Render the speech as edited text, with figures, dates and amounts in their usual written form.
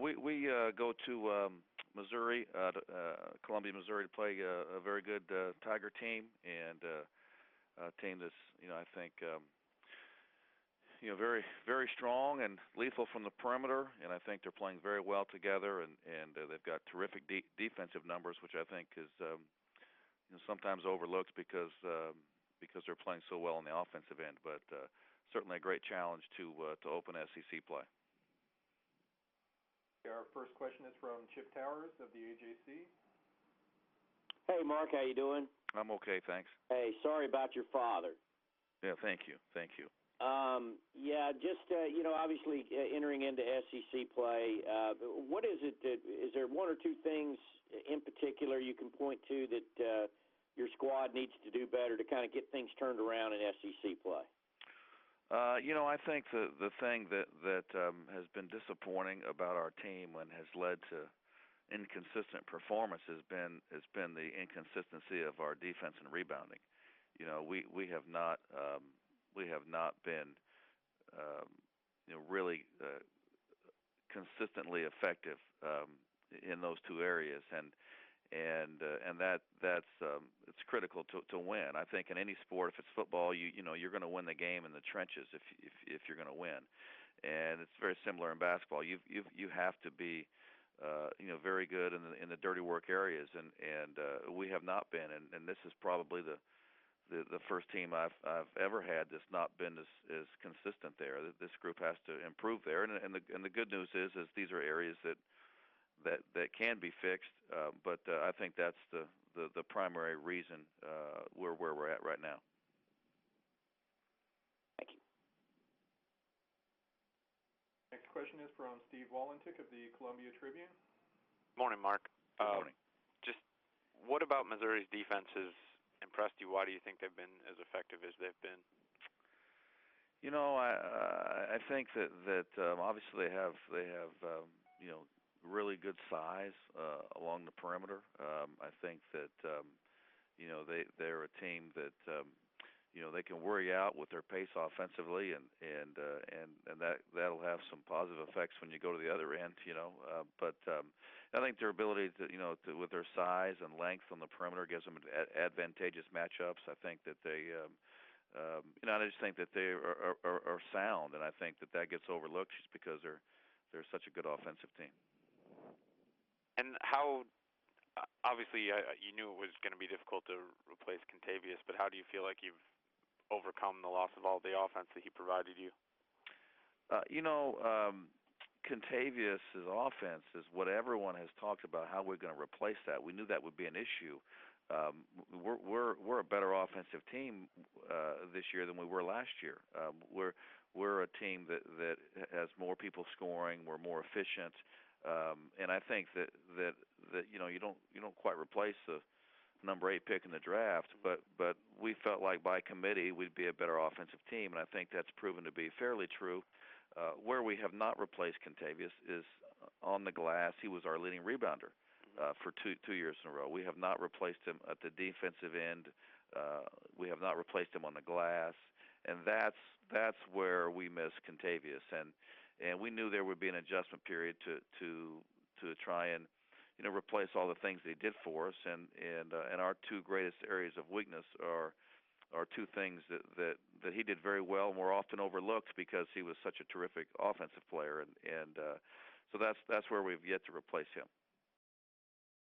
We go to Missouri, Columbia, Missouri, to play a very good Tiger team, and a team that's I think very very strong and lethal from the perimeter, and I think they're playing very well together, and they've got terrific defensive numbers, which I think is sometimes overlooked because they're playing so well on the offensive end, but certainly a great challenge to open SEC play. Our first question is from Chip Towers of the AJC. Hey, Mark, how you doing? I'm okay, thanks. Hey, sorry about your father. Yeah, thank you. Yeah, just obviously entering into SEC play. What is it is there one or two things in particular you can point to that your squad needs to do better to kind of get things turned around in SEC play? I think the thing that has been disappointing about our team and has led to inconsistent performance has been the inconsistency of our defense and rebounding. We have not been really consistently effective in those two areas, and that's it's critical to win. I think in any sport, if it's football, you're going to win the game in the trenches if you're going to win, and it's very similar in basketball. You have to be very good in the dirty work areas, and we have not been, and this is probably the first team I've ever had that's not been as consistent there. This group has to improve there, and the good news is these are areas that can be fixed, but I think that's the primary reason where we're at right now. Thank you. Next question is from Steve Wallentik of the Columbia Tribune. Morning, Mark. Good morning. Just what about Missouri's defense has impressed you? Why do you think they've been as effective as they've been? I think that obviously they have really good size along the perimeter. I think that they're a team that they can wear you out with their pace offensively, and that'll have some positive effects when you go to the other end. But I think their ability to with their size and length on the perimeter gives them advantageous matchups. I think that they I just think that they are sound, and I think that gets overlooked just because they're such a good offensive team. And how, obviously, you knew it was going to be difficult to replace Contavious, but how do you feel like you've overcome the loss of all the offense that he provided you? Contavious' offense is what everyone has talked about, how we're going to replace that. We knew that would be an issue. We're a better offensive team this year than we were last year. We're a team that has more people scoring. We're more efficient. And I think that you don't quite replace the number 8 pick in the draft, but we felt like by committee we'd be a better offensive team, and I think that's proven to be fairly true. Where we have not replaced Contavious is on the glass. He was our leading rebounder for two years in a row. We have not replaced him at the defensive end. We have not replaced him on the glass, and that's where we miss Contavious. And we knew there would be an adjustment period to try and replace all the things they did for us. And our two greatest areas of weakness are two things that he did very well and were often overlooked because he was such a terrific offensive player. And so that's where we've yet to replace him.